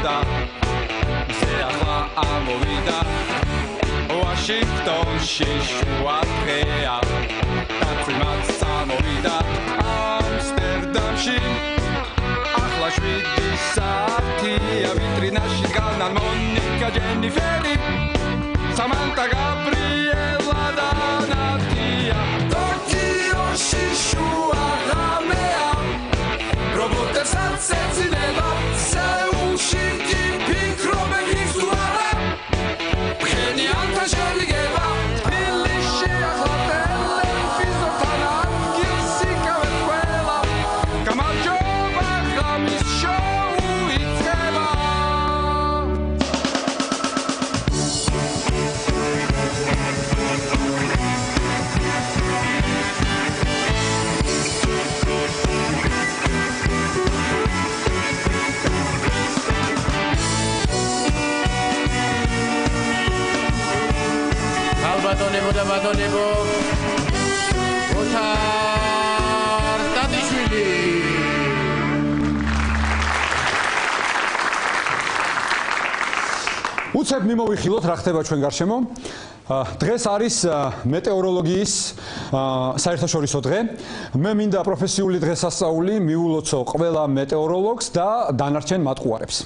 და ახლა ამოვიდა ვაშინგტონში შუა დღეა დაწვიმად სამოვიდა ამსტერდამში ახლა 7 საათია ვიტრინაში დგანან მონიკა ჯენიფერი სამანტა გაბრიელა და ნატია ტოკიოში შუა ღამეა რობოტებსაც ეძინება სეულში კი ფიქრობენ ის თუ არა ფხენიანთა შელიგება თბილისში ახლა ტელევიზორთან ადგილს იკავებს ყველა გამარჯობა ღამის შოუ იწყება ბატონებო და ბატონებო ოთარ ტატიშვილი უცებ მიმოვიხილოთ რა ხდება ჩვენ გარშემო დღეს არის მეტეოროლოგიის საერთაშორისო დღე მე მინდა პროფესიული დღესასწაული მიულოცო ყველა მეტეოროლოგს და დანარჩენ მატყუარებს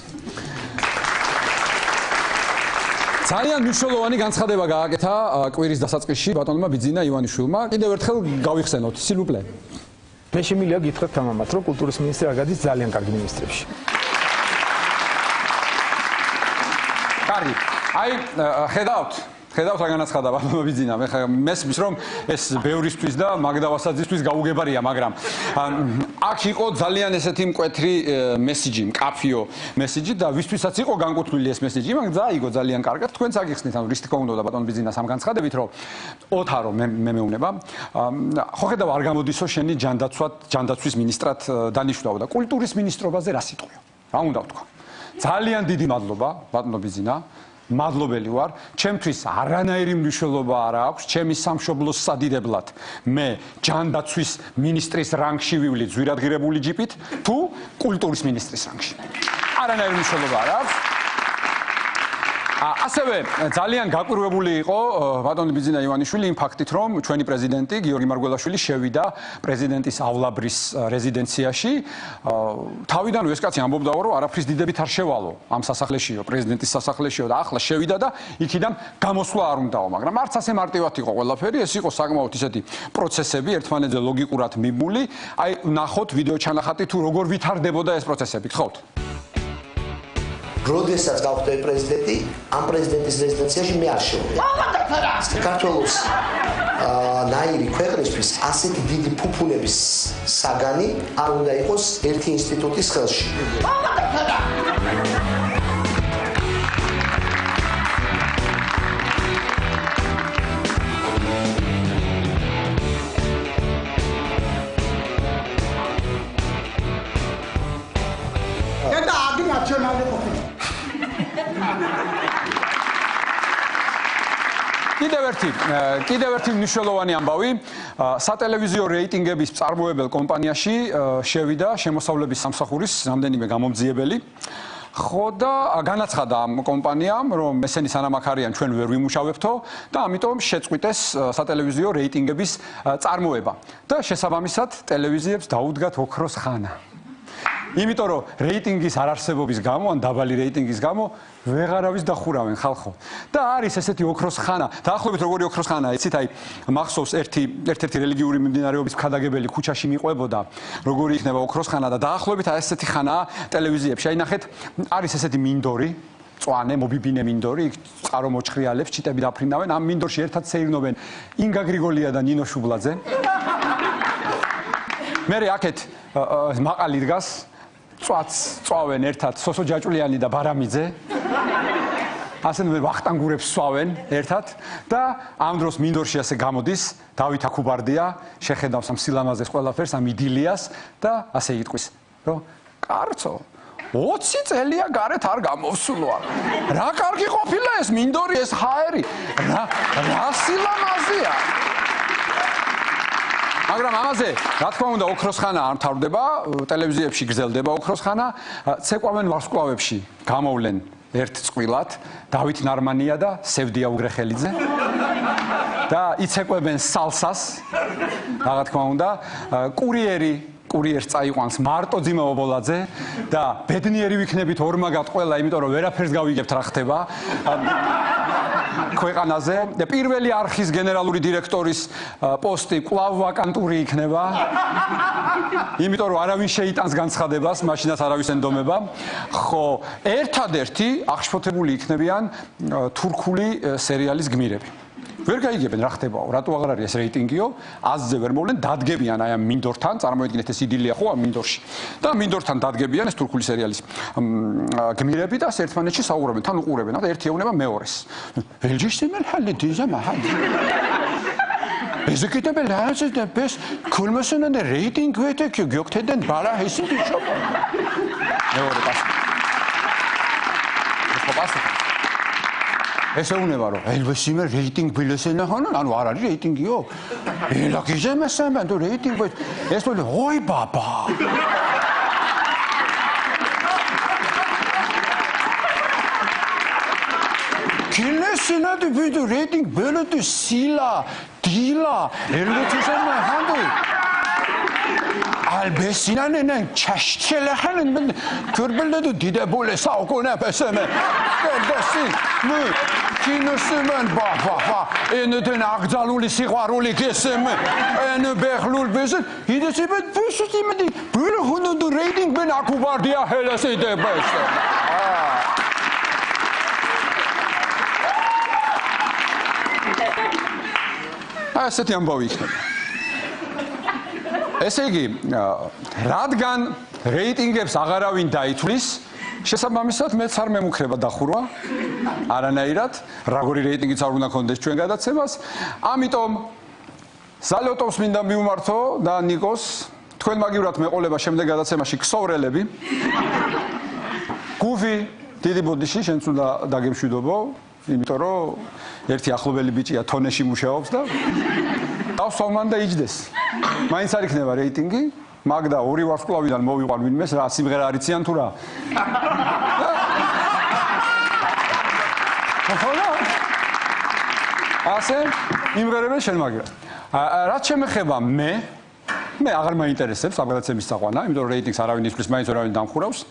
ძალიან მნიშვნელოვანი განცხადება გააკეთა კვირის დასაწყისში ბატონმა ბიძინა ივანიშვილმა. კიდევ ერთხელ გავიხსენოთ, სილუპლე. მე შემიძლია გითხრათ თამამად, რომ კულტურის მინისტრი არ გადის ძალიან კარგი მინისტრებში. კარგი. აი, ხედავთ რა განაცხადა ბატონმა ბიძინამ. ეხლა მესმის რომ ეს ბევრისთვის და მაგდა ვასაძისთვის გაუგებარია, მაგრამ აქ იყო ძალიან ესეთი მკვეთრი მესიჯი, მკაფიო მესიჯი და ვისთვისაც იყო განკუთვნილი ეს მესიჯი, მაგრამ დაიგო ძალიან კარგად. თქვენც აგიხსნით, ანუ რის თქმა უნდა ბატონ ბიძინას ამ განცხადებით, რომ ოთარო მე მეუნება. ხო ხედავ არ გამოდისო შენი ჯანდაცვის მინისტრად დანიშნავ და კულტურის მინისტრობაზე რა სიტყვია? რა უნდა ვთქვა? ძალიან დიდი მადლობა ბატონო ბიძინა. მადლობელი ვარ, ჩემთვის არანაირი მნიშვნელობა არ აქვს, ჩემი სამშობლოს სადიდებლად. მე ჯანდაცვის მინისტრის რანგში ვივლი ძვირადღირებული ჯიპით, თუ კულტურის მინისტრის რანგში. არანაირი მნიშვნელობა არ აქვს. ასევე ძალიან გაკვირვებული იყო ბატონი ბიძინა ივანიშვილი იმ ფაქტით, რომ ჩვენი პრეზიდენტი გიორგი მარგველაშვილი შევიდა პრეზიდენტისავლაბრის რეზიდენციაში. თავიდანვე ეს კაცი ამბობდა, რომ არაფრის დიდებით არ შევალო ამ სასახლეშიო, პრეზიდენტის სასახლეშიო და ახლა შევიდა და იქიდან გამოსვლა არ უნდაო, მაგრამ არც ასე მარტივად იყო ყველაფერი, ეს იყო საკმაოდ ისეთი პროცესები, ერთმანეთზე ლოგიკურად მიბმული. აი, ნახოთ ვიდეო ჩანახატი თუ როგორ ვითარდებოდა ეს პროცესები, გთხოვთ. როდესაც გავხდები პრეზიდენტი, ამ პრეზიდენტის რეზიდენციაში მე არ შევედი. საქართველოს ნაირი ქვეყნისთვის ასეთი დიდი ფუფუნების საგანი არ უნდა იყოს ერთი ინსტიტუტის ხელში. და აგი ნაციონალური ყოფილი. კიდევ ერთი მნიშვნელოვანი ამბავი სატელევიზიო რეიტინგების მწარმოებელ კომპანიაში შევიდა შემოსავლების სამსახურის რამდენიმე გამომძიებელი ხო და განაცხადა ამ კომპანიამ რომ ესენი სანამ აქ არიან ჩვენ ვერ ვიმუშავებთო და ამიტომ შეწყვიტეს სატელევიზიო რეიტინგების წარმოება და შესაბამისად ტელევიზიებს დაუდგათ ოქროს ხანა იმიტომ რომ რეიტინგის არარსებობის გამო ან დაბალი რეიტინგის გამო ვეღარავის დახურავენ ხალხო და არის ესეთი ოქროს ხანა დაახლოებით როგორი ოქროს ხანა იცით აი მახსოვს ერთ-ერთი რელიგიური მიმდინარეობის ქადაგებელი ქუჩაში მიყვებოდა როგორი იქნება ოქროს ხანა და დაახლოებით აი ესეთი ხანაა ტელევიზიებში აი ნახეთ არის ესეთი მინდორი წვანე მობიბინე მინდორი იქ წყარო მოჭხრიალებს ჩიტები დაფრინავენ ამ მინდორში ერთად სეირნობენ ინგა გრიგოლია და ნინო შუბლაძე მე აქეთ მაყალი დგას წვაც წვავენ ერთად სოსო ჯაჭულიანი და ბარამიძე ასენ ვახტანგურებს სვავენ ერთად და ამ დროს მინდორში ასე გამოდის დავით აქუბარდია შეხედავს ამ სილამაზეს ყველაფერს ამ იდილიას და ასე იტყვის რომ კარცო 20 წელია გარეთ არ გამოვსულვა რა კარგი ყოფილა ეს მინდორი ეს ჰაერი რა სილამაზეა მაგრამ ამაზე რა თქმა უნდა ოქროს ხანა არ მთავრდება ტელევიზიებში გრძელდება ოქროს ხანა ცეკვავენ ვარსკვლავებში გამოვლენ ერთ წყვილად დავით ნარმანია და სევდია უგრეხელიძე და იცეკვებენ სალსას რა თქმა უნდა კურიერს წაიყვანს მარტო ძიმა ობოლაძე და ბედნიერი ვიქნებით ორმაგად ყველა იმიტომ რომ ვერაფერს გავიგებთ რა ხდება ქვეყანაზე და პირველი არხის გენერალური დირექტორის პოსტი კვლავ ვაკანტური იქნება იმიტომ რომ არავინ შეიტანს განცხადებას მაშინაც არავის ენდომება ხო ერთადერთი აღშფოთებული იქნებიან თურქული სერიალის გმირები ვერ გაიგებენ რა ხდებაო რატო აღარ არის ეს რეიტინგიო 100-ზე ვერ მოვლენ დადგებიან აი ამ მინდორთან წარმოიდგინეთ ეს იდილია ხო ამ მინდორში და მინდორთან დადგებიან ეს თურქული სერიალის გმირები და ერთმანეთში საუბრობენ თან უყურებენ და ერთი ეუბნება მეორეს ელჯიშემენ ჰალე დიზამა Ezekete lazım da biz kulmasının da rating vete ki gökten bala hesin diyor. Ne oldu bas? Ne bas? Ese une var o. Elbette rating bilesene hanım anu var rating yok. Lakizemezsen ben de rating var. Es böyle oy baba. Kilesine de bir rating böyle de sila. Dila, elbetüzeme hangi? Albesinanen çeşçelehanen ben körbelede dide böyle savkona peseme. Dersin mü? Kinosmen ba. Eneden akzaluli sigaruli keseme. Ene behlul besin. Hidesi bet büsütimedi. Böyle hundu rating ben akubardiya helese de beşte. ასეთი ამბავი იქნება. ესე იგი, რადგან რეიტინგებს აღარავინ დაითვლის, შესაბამისად მეც არ მემუქრება დახურვა არანაირად, როგორი რეიტინგიც არ უნდა გქონდეს ჩვენ გადაცემას. ამიტომ ზალოტოვს მინდა მივმართო და ნიკოს თქვენ მაგივრად მეყოლება შემდეგ გადაცემაში ქსოვრელები. გუვი დიდი ბოდიში შენც უნდა დაგემშვიდობო. იმიტომ რომ ერთი ახლობელი ბიჭია თონეში მუშაობს და დავსვამან და იჯდეს. მაინც არ იქნება რეიტინგი, მაგდა ორი ვარსკვლავიდან მოვიყვან ვინმეს რა სიმღერა არიციან თუ რა. ასე იმღერებენ შენ მაგრამ. რაც შემეხება მე აღარ მაინტერესებს ამ გადაცემის საყვანა, იმიტომ რომ რეიტინგს არავინ იცვლის, მაინც არავინ დამხურავს.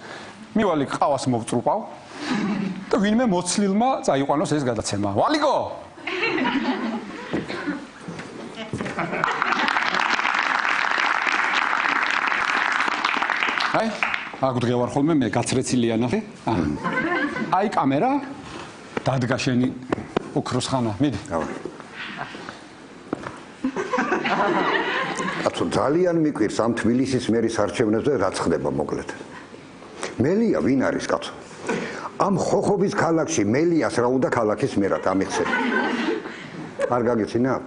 მივალი ყავას მოვწრუყავ. და ვინმე მოცლილმა წაიყვანოს ეს გადაცემა. ვალიკო! აი, აგუდგე ვარ ხოლმე მე გაცრეცილია ნახე. აი კამერა დადგა შენი ოქროს ხანა. მიდი. აცო ძალიან მიკვირს ამ თბილისის მერის არჩევნებზე რაც ხდება მოკლედ. მელია ვინ არის კაცო? ამ ხოხობის ქალაქში მელიას რა უნდა ქალაქის მერად ამიხსენე. არ გაგეცინათ?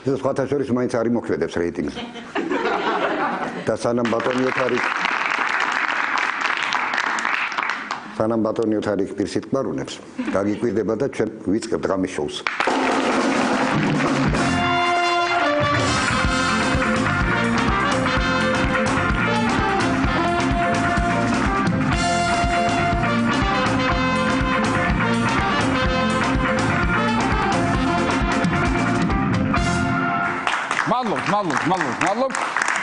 ეს სხვათა შორის მაინც არ იმოქმედებს რეიტინგზე. და სანამ ბატონიო თარიქ პირსით ყმარუნებს, გაგიკვირდება და ჩვენ ვიწყებთ ღამის შოუს. მადლობ.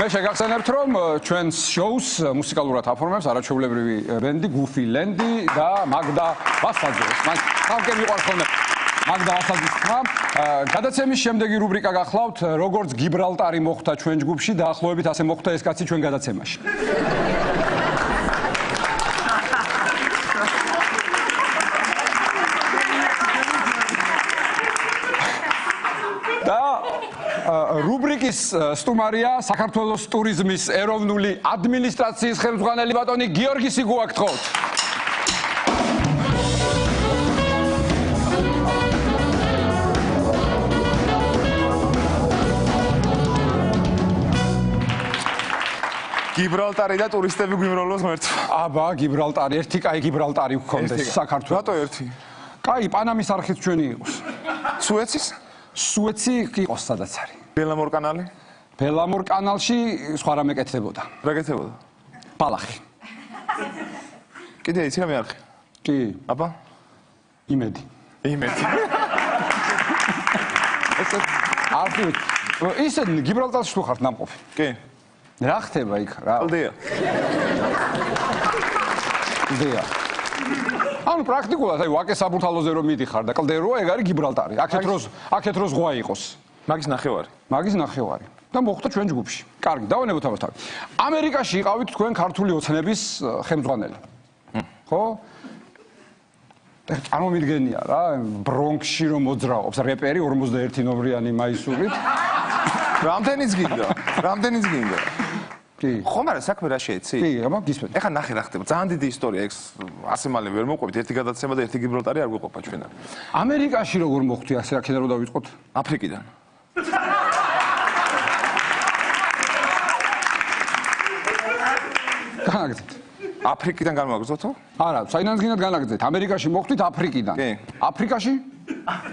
მე შეგახსენებთ რომ ჩვენს შოუს მუსიკალურად აფორმებს არაჩვეულებრივი ბენდი გუფი ლენდი და მაგდა ვასაძე. მან ხალხი მიყვარს ხოლმე მაგდა ვასაძის ხმა. გადაცემის შემდეგი რუბრიკა გახლავთ როგორც გიბრალტარი მოხვდა ჩვენ ჯგუფში დაახლოებით ასე მოხვდა ეს კაცი ჩვენ გადაცემაში. რუბრიკის სტუმარია საქართველოს ტურიზმის ეროვნული ადმინისტრაციის ხელმძღვანელი ბატონი გიორგი სიგუა გთხოვთ. გიბრალტარი და ტურისტები გვიმრავლოს ღმერთო. აბა, გიბრალტარი, ერთი კაი გიბრალტარი გქონდეს საქართველოს. რატო ერთი? კაი, პანამის არხით ჩვენი იყოს. სუეცის? სუეცი იყოს სადაც არის. ბელამორ კანალი? ბელამორ კანალში სხვა რამე კეთდებოდა. რა კეთდებოდა? ბალახი. კიდე იცი რა მე არხი? კი, აბა? იმედი. იმედი. არხი ისე გიბრალტარში თუ ხართ ნამყოფი. კი. რა ხდება იქ რა? კლდეა. კლდეა. ანუ პრაქტიკულად აი ვაკე საბურთალოზე რომ მიდიხარ და კლდეროა, ეგ არის გიბრალტარი. აქეთ რო ზღვა იყოს. მაგის ნახევარი. მაგის ნახევარი. და მოხვდა ჩვენ ჯგუფში. კარგი, დავანებოთ ამას თავი. ამერიკაში იყავით თქვენ ქართული ოცნების ხელმძღვანელი. ხო? წარმომიდგენია რა, ბრონქსში რომ მოძრაობს რეპერი 51 ნომრიანი მაისურით. რამდენიც გინდა? რამდენიც გინდა? კი. ხომ არა საქმე რა შეეცი? კი, აბა გისმენთ. ეხლა ნახე რა ხდება. ძალიან დიდი ისტორია ეგ ასე მალე ვერ მოყვებით. ერთი გადაცემა და ერთი გიბრალტარი არ გვიყოფა ჩვენ. ამერიკაში როგორ მოხვდი ასე აქედან რომ დავიწყოთ? აფრიკიდან. განაგრძეთ. აფრიკიდან განმაგზავნო? არა, საინანსგინად განაგრძეთ. ამერიკაში მოხვდით აფრიკიდან. კი. აფრიკაში?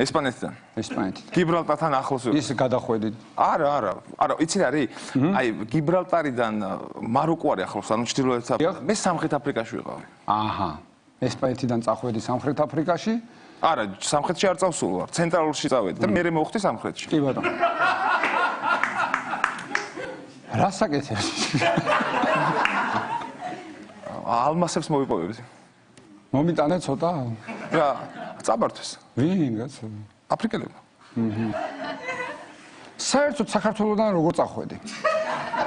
ესპანეთიდან. ესპანეთით. გიბრალტართან ახლოს ვიყავ. ის გადახვედით. არა, იცი რა არის? აი გიბრალტარიდან მაროკო არის ახლოს, ანუ ჩრდილოეთ აფრიკა. მე სამხრეთ აფრიკაში ვიყავი. აჰა. ესპანეთიდან წახვედი სამხრეთ აფრიკაში? არა, სამხრეთში არ წავსულ ვარ, ცენტრალურში წავედი და მე მოვხდი სამხრეთში. კი ბატონო. რა საკეთებს? ალმასებს მოვიპოვებდი. მომიტანე ცოტა? რა, წაბართვის. ვინ კაცო? აფრიკელებმა. საერთოდ საქართველოსთან როგორ წახვედი?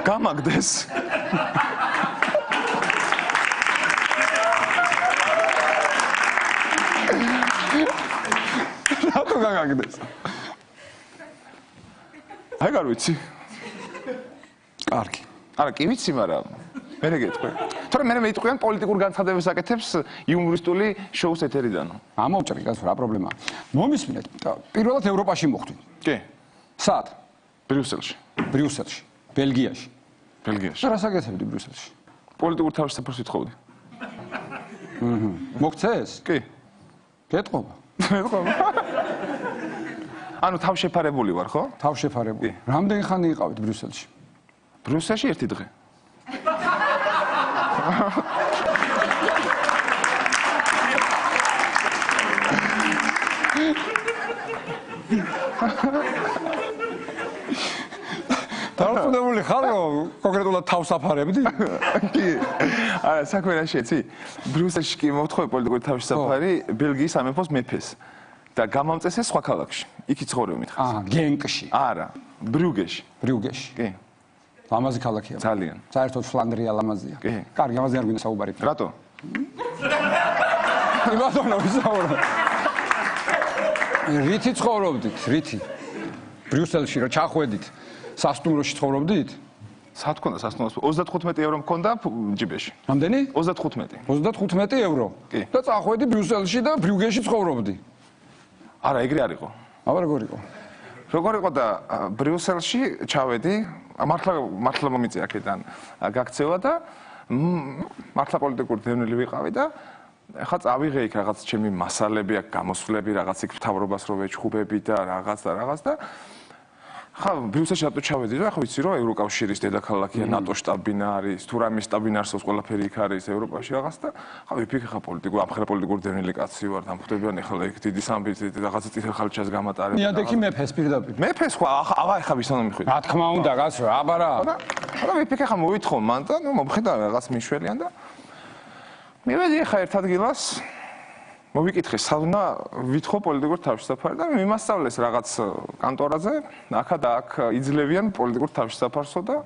გამაგდეს. რატო გაგაგდეს? აი გარ ვიცი. კარგი. არა, კი ვიცი, მაგრამ მე გეტყვი. თორე მე მეიტყვიან პოლიტიკურ განცხადებებს აკეთებს იუმორისტული შოუს ეთერიდანო. ამოვჭრი კაცო, რა პრობლემაა? მომისმინეთ, პირველად ევროპაში მოხვდით. კი, სად? ბრიუსელში, ბრიუსელში, ბელგიაში. ბელგიაში. რა საკეთებდი ბრიუსელში? პოლიტიკურ თავშესაფარს ვითხოვდი. მოგცეს? კი. გეტყობა. ანუ თავშეფარებული ვარ, ხო? თავშეფარებული. რამდენი ხანი იყავით ბრიუსელში? ბრიუსელში ერთი დღე. დაუწუნებული ხარ კონკრეტულად თავსაფარებდი? კი. არა, საქმე რა შეეცი? ბრიუსელში კი მოთხოვე პოლიტიკური თავშესაფარი ბელგიის სამეფოს მეფეს და გამამწესეს სხვა ქალაქში. იქი ცხოვრობ მითხეს. აჰა, გენკში. არა, ბრიუგეში. ბრიუგეში. კი. ლამაზი ქალაქია. ძალიან. საერთოდ ფლანდრია ლამაზია. კი. კარგი, ამაზე არ გვინდა საუბარი. რატო? კი ბატონო, ვისაუბროთ. რითი ცხოვრობდით? რითი? ბრიუსელში რა ჩახვედით? სასტუმროში ცხოვრობდით? სად ქონდა სასტუმროს? 35 ევრო მქონდა ჯიბეში. რამდენი? 35. 35 ევრო. კი. და წახვედი ბრიუსელში და ბრიუგეში ცხოვრობდი. არა, ეგრე არ იყო. აბა როგორ იყო? როგორ იყო და ბრიუსელში ჩავედი, მართლა მომიწია აქედან გაქცევა და მართლა პოლიტიკური დევნილი ვიყავი და ეხლა წავიღე იქ რაღაც ჩემი მასალები აქ გამოსვლები, რაღაც იქ მთავრობას რო ვეჩხუბები და რაღაც და ხა ბრიუსელში რატო ჩავედი რა, ხო ვიცი რომ ევროკავშირის დედაქალაქია, ნატო შტაბინა არის, თუ რამე შტაბინა არსებობს, ყველაფერი იქ არის ევროპაში რაღაც და ხა ვიფიქრე ხა ამხელა პოლიტიკური დევნილი კაცი ვარ, დამხვდებიან ეხლა იქ დიდი სამბიძი რაღაც წითელ ხალჩას გამატარებ. ნიადექი მეფეს პირდაპირ. მეფეს ხო, ეხა ვისანა მიხვიდე. რა თქმა უნდა, კაცო, აბა რა. და ვიფიქრე ხა მოვითხოვ მან და ნუ მომხედა რაღაც მიშველიან და მივედი ხა ერთ ადგილას მოვიკითხე სად ვითხოვ პოლიტიკურ თავშესაფარს და მიმასწავლეს რაღაც კანტორაზე, აქა და აქ იძლევიან პოლიტიკურ თავშესაფარსო და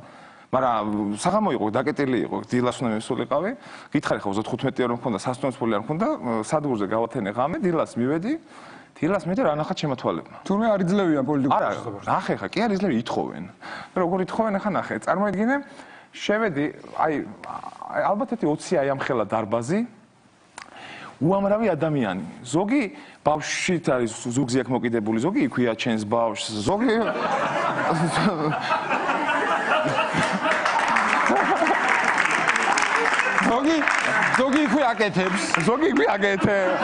მაგრამ საღამო იყო, დაკეტილი იყო, დილას უნდა მივსულიყავი. გითხარი ხა 35 ევრო მქონდა, სასტუმროს ფული არ მქონდა, სადღურზე გავათენე ღამე, დილას მივედი. დილას მე რა ნახა ჩემო თვალებმა. თურმე არ იძლევიან პოლიტიკურ თავშესაფარს. არა, ნახე ხა, კი არ იძლევიან, ითხოვენ. როგორ ითხოვენ ხა ნახე, წარმოიდგინე, შევედი, აი ალბათ 20 აი ამ ხელა დარბაზი უამრავი ადამიანი. ზოგი ბავშვით არის, ზუგზე აქ მოკიდებული, ზოგი იქვია ჩენს ბავშვს, ზოგი ზოგი იქვე აკეთებს. ზოგი იქვე აკეთებს.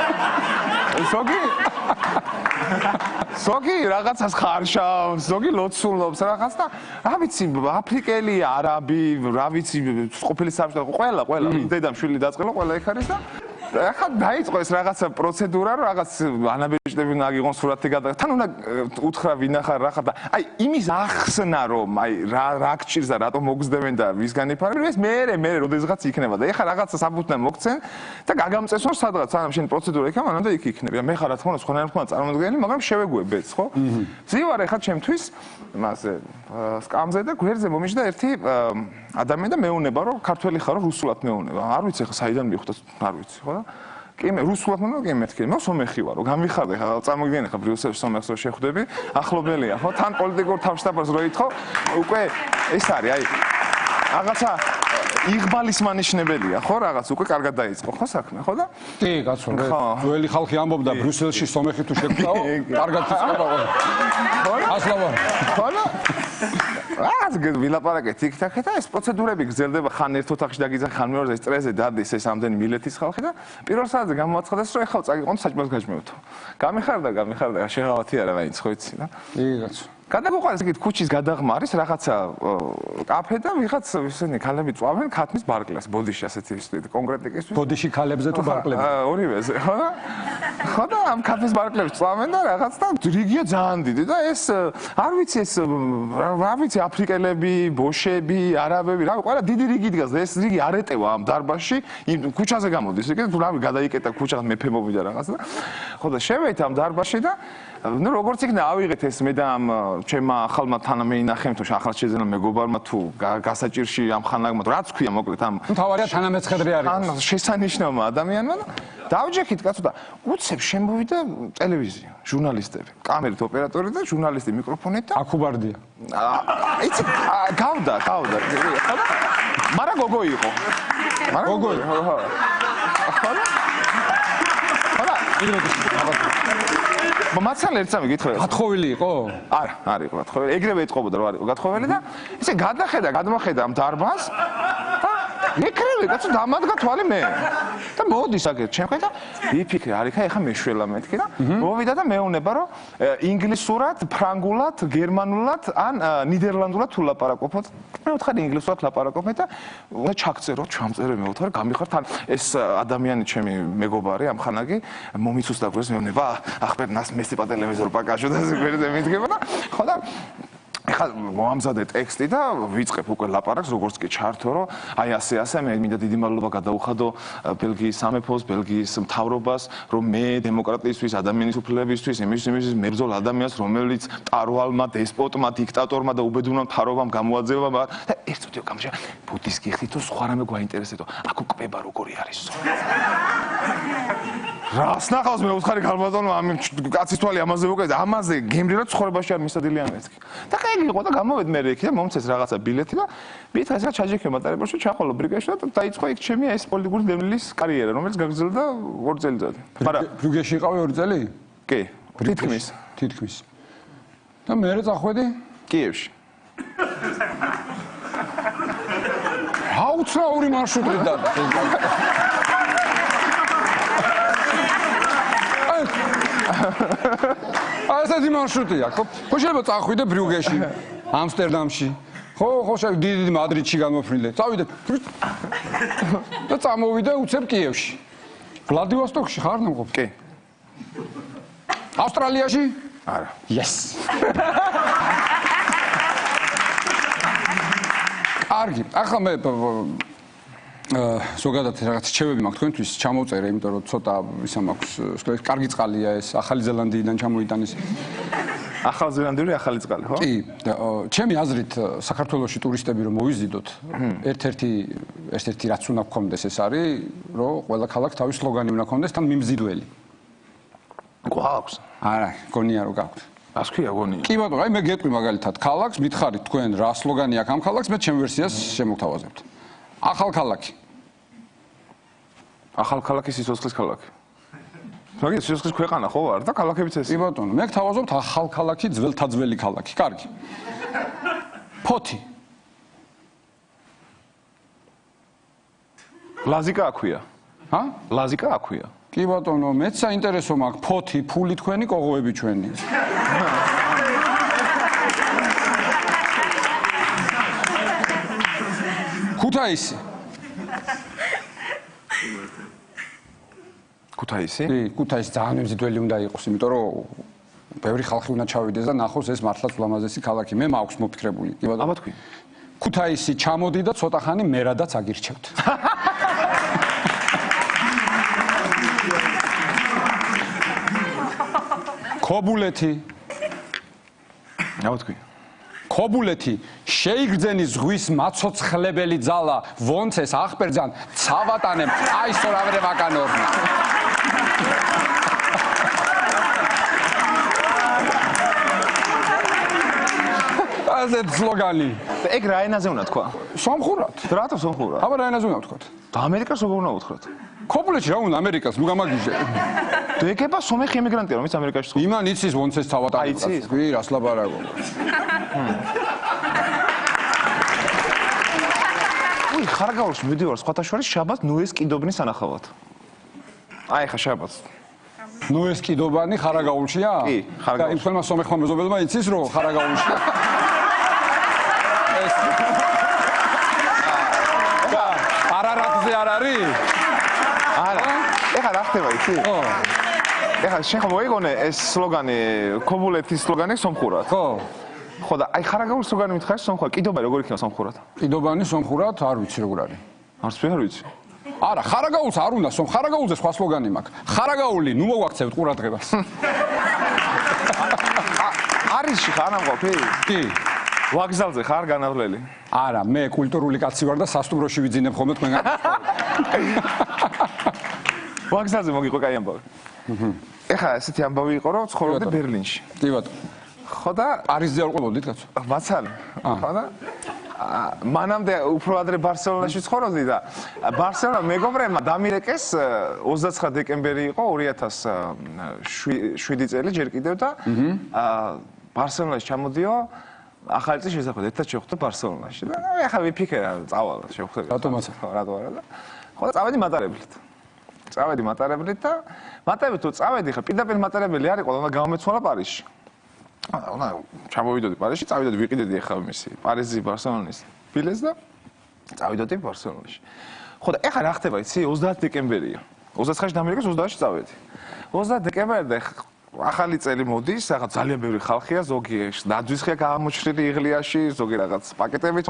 ზოგი რაღაცას ხარშავს, ზოგი ლოცულობს რაღაც და რა ვიცი, აფრიკელი, არაბი, რა ვიცი, ყოფილი საბჭოთა, ყველა, დედამ შვილი დაწყელა, ყველა იქ არის და ახლა დაიწყო ეს რაღაცა პროცედურა, რომ რაღაც ანაბეჭდები უნდა აგიღონ სურათი გადა. თან უნდა უთხრა ვინ ახარ რა ხარ და აი იმის ახსნა რომ აი რა გჭირს და რატომ მოგზდებენ და ვისგან იფარებენ, ეს მე როდესღაც იქნება და ეხლა რაღაცა საბუთნა მოგცენ და გაგამწესონ სადღაც სანამ შენ პროცედურა იქნება, მანამდე იქ იქნება. მე ხარ რა თქმა უნდა სხვანაირად ხარ წარმოადგენელი, მაგრამ შევეგუებეც, ხო? ძივარ ეხლა ჩემთვის მასე სკამზე და გვერდზე მომიჯდა ერთი ადამიანი და მეუნება რომ ქართველი ხარო რუსულად მეუნება. არ ვიცი ხა საიდან მივხვდა, არ ვიცი, ხო და კი მე რუსულად მეუნება, კი მეთქი, მე სომეხი ვარო, გამიხარდა ხა წარმოგიდგენე ხა ბრიუსელში სომეხს რო შეხვდები, ახლობელია, ხო, თან პოლიტიკურ თავშტაბას რო ითხოვ, უკვე ეს არის, აი რაღაცა იღბალის მანიშნებელია, ხო, რაღაც უკვე კარგად დაიწყო, ხო საქმე, ხო და? კი, კაცო, ძველი ხალხი ამბობდა ბრიუსელში სომეხი თუ შეგვწაო, კარგად იწყება ყველა. ასლავა. ხო და? რაღაც ვილაპარაკეთ იქ-თახე და ეს პროცედურები გრძელდება ხან ერთ ოთახში დაგიძახი, ხან მეორეზე სტრესზე დადის ეს ამდენი მილეთის ხალხი და პირველ საათზე გამოაცხადეს რომ ეხლა წაგიყონ საჭმელს გაჭმევთო. გამიხარდა, შეღავათი არა მაინც ხო იცი რა? კი, კაცო. გადაგუყარეს იქით ქუჩის გადაღმა არის რაღაცა კაფე და ვიღაც ისინი ქალები წვავენ ქათმის ბარკლას, ბოდიში ასეთი კონკრეტიკისთვის. ბოდიში ქალებზე თუ ბარკლებზე? ორივეზე, ხო და? ხო და ამ ქათმის ბარკლებს წვავენ და რაღაც და რიგია ძალიან დიდი და ეს არ ვიცი ეს რა ვიცი აფრიკელები, ბოშები, არაბები, რა ყველა დიდი რიგი დგას და ეს რიგი არ ეტევა ამ დარბაზში, იმ ქუჩაზე გამოდის, იქ რავი გადაიკეტა ქუჩას მეფე მოვიდა რაღაც და ხო და შევეით ამ დარბაზში და ну როგორც იქნა ავიღეთ ეს მე და ამ ჩემმა ახალმა თანამეინახემ თუ ახალ შეძენა მეგობარმა თუ გასაჭირში ამ ხანაგმა რაც ქვია მოკლედ ამ თავარია თანამეცხედრე არის ან შესანიშნავმა ადამიანმა და დავჯექით კაცო და უცებ შემოვიდა ტელევიზია ჟურნალისტები კამერით ოპერატორი და ჟურნალისტი მიკროფონით და აკუბარდია იცი გავდა მაგრამ გოგო იყო გოგო ხო მაცალ ერთს მიგითხრა. გათხოვილი იყო? არა, არ იყო გათხოვილი. ეგრევე ეთყობოდა რომ არ იყო გათხოვილი და ისე გადმოხედა ამ დარბაზს და მეკრევე კაცო დამადგა თვალი მე. და მოდის აგერ ჩემ და ვიფიქრე, არ იქა ეხა მეშველა მეთქი და მოვიდა და მეუნება რომ ინგლისურად, ფრანგულად, გერმანულად ან ნიდერლანდურად თუ ლაპარაკობთ. მე ვთხარი ინგლისურად ლაპარაკობთ და უნდა ჩაგწერო, ჩამწერე მე ვთქარი, გამიხარ თან ეს ადამიანი ჩემი მეგობარი ამ ხანაგი მომიცუს და გვერდს მეუნება, ახბერნას მესი по телевизору покажу და გვერდზე მიდგება და ხო და ეხლა მოამზადე ტექსტი და ვიწყებ უკვე ლაპარაკს როგორც კი ჩართო რომ აი ასე მე მინდა დიდი მადლობა გადაუხადო ბელგიის სამეფოს, ბელგიის მთავრობას რომ მე დემოკრატიისთვის, ადამიანის უფლებისთვის, იმის მებრძოლ ადამიანს რომელიც მტარვალმა, დესპოტმა, დიქტატორმა და უბედურმა მთავრობამ გამოაძევა და ერთ წუთი გამშა ბუდის გიხდით თუ სხვა რამე გვაინტერესებდო აქ უკბება როგორი არისო რას ნახავს მე უთხარი ქალბატონო ამ კაცის თვალი ამაზე უკეთ ამაზე გემრიელად ცხოვრებაში არ მისადილიან მეთქი და კაი იყო და გამოვედ მე იქ და მომცეს რაღაცა ბილეთი და მითხა ეს რა ჩაჯექე მატარებელში ჩახოლო ბრიგაში და დაიწყო იქ ჩემი ეს პოლიტიკური დევნილის კარიერა რომელიც გაგრძელდა 2 წელიწადი მაგრამ ბრიგეში იყავი 2 წელი? კი თითქმის და მე წახვედი კიევში აუცრაური მარშრუტი და ასეთი მარშრუტია, ხო? ხო შეიძლება წახვიდე ბრიუგეში, ამსტერდამში. ხო, შეიძლება დიდი მადრიდში გამოფრინდე. წავიდე. და წამოვიდე უცებ კიევში. ვლადივოსტოკში ხარ ნამყოფ? კი. ავსტრალიაში? არა. Yes. კარგი, ახლა მე ზოგადად რაღაც რჩევები მაქვს თქვენთვის ჩამოვწერე, იმიტომ რომ ცოტა ისა მაქვს, კარგი წყალია ეს, ახალი ზელანდიიდან ჩამოიტანეს. ახალი ზელანდიური ახალი წყალი, ხო? კი, ჩემი აზრით საქართველოში ტურისტები რომ მოვიზიდოთ, ერთ-ერთი რაც უნდა გქონდეს ეს არის, რომ ყველა ქალაქს თავის სლოგანი უნდა გქონდეს, თან მიმზიდველი. გვაქვს. არა, გონია რომ გაქვთ. ას ქვია გონია? კი ბატონო, აი მე გეტყვი მაგალითად ქალაქს, მითხარით თქვენ რა სლოგანი აქვს ამ ქალაქს, მე ჩემ ვერსიას შემოგთავაზებთ. ახალ ქალაქი. ახალ ქალაქი სიცოცხლის ქალაქი. მაგის სიცოცხლის ქვეყანა ხო არ და ქალაქებიც ეს. კი ბატონო, მე გთავაზობთ ახალ ქალაქი, ძველი ქალაქი. კარგი. ფოთი. ლაზიკა აქვია. ჰა? ლაზიკა აქვია. კი ბატონო, მეც საინტერესო მაქვს ფოთი, ფული თქვენი, კოღოები ჩვენი. ქუთაისი. ქუთაისი? კი, ქუთაისი ძალიან მემზიდველი უნდა იყოს, იმიტომ რომ ბევრი ხალხი უნდა ჩავიდეს და ნახოს ეს მართლაც ულამაზესი ქალაქი. მე მაქვს მოფიქრებული. კი ბატონო. აბა თქვი. ქუთაისი ჩამოდი და ცოტა ხანი მერადაც აგირჩევთ. ქობულეთი. აბა თქვი. ქობულეთი შეიგრძენი ზღვის მაცოცხლებელი ძალა ვონცეს აღპერძან ცავატანემ აი სწორავრე ვაკანორნა. ასეთ სლოგანი. ეგ რა ენაზე უნდა თქვა? სომხურად. რატო სომხურად? აბა რა ენაზე უნდა ვთქვათ? და ამერიკას როგორ უნდა უთხრათ? ქობულეთში რა უნდა ამერიკას ნუ გამაგიჟე. ეგება სომეხი ემიგრანტია რომ ის ამერიკაში ცხოვრობს. იმან იცის ვონცეს ცავატანემ. იცის? კი, რას ლაბარაკობ. უი, ხარაგაულში მივდივარ სხვათა შორის შაბათს ნუ ეს კიდობნის ანახავად. აი ხა შაბათს. ნუ ეს კიდობანი ხარაგაულშია? კი, ხარაგაულში. და იმ ხელმა სომეხმა მეზობელმა იცის რომ ხარაგაულშია. ეს არარატზე არ არის? არა. ეხლა რა ხდება იცი? ხო. ეხლა შენ ხომ მოიგონე ეს სლოგანი, ქობულეთის სლოგანი სომხურად? ხო. ხო და აი ხარაგაულის სლოგანი მითხარ სომხურად. კიდობა როგორ იქნება სომხურად? კიდობანი სომხურად არ ვიცი როგორ არის. არც ვერ ვიცი. არა, ხარაგაულს არ უნდა სომ ხარაგაულზე სხვა სლოგანი მაქვს. ხარაგაული ნუ მოვაქცევთ ყურადღებას. არისში ხარ ამყოფი? კი. ვაგზალზე ხარ განავლელი? არა, მე კულტურული კაცი ვარ და სასტუმროში ვიძინებ ხოლმე თქვენგან. ვაგზალზე მოგიყვა კაი ამბავი. ეხლა ესეთი ამბავი იყო რომ ცხოვრობდი ბერლინში. კი ბატონო. ხო და პარიზზე არ ყოფილდით კაცო? მაცალე. ხო და მანამდე უფრო ადრე ბარსელონაში ცხოვრობდი და ბარსელონა მეგობრებმა დამირეკეს 29 დეკემბერი იყო 2007 წელი ჯერ კიდევ და ბარსელონაში ჩამოდიო ახალი წლის შესახვედრად ერთად შევხვდე ბარსელონაში და ეხლა ვიფიქრე რა წავალ შევხვდები რატო მაცა? რატო არა და ხო და წავედი მატარებლით და მატარებლით თუ წავედი ხა პირდაპირ მატარებელი არ იყო და უნდა გამომეცვალა პარიზში უნდა ჩამოვიდოდი პარიზში წავიდოდი ვიყიდედი ეხლა მისი პარიზი ბარსელონის ბილეთს და წავიდოდი ბარსელონაში ხო და ეხლა რა ხდება იცი 30 დეკემბერია 29-ში დამირეკეს 30-ში წავედი 30 დეკემბერი და ახალი წელი მოდის, რაღაც ძალიან ბევრი ხალხია, ზოგი ნაძვის ხია გამოჩრილი იღლიაში, ზოგი რაღაც პაკეტებით,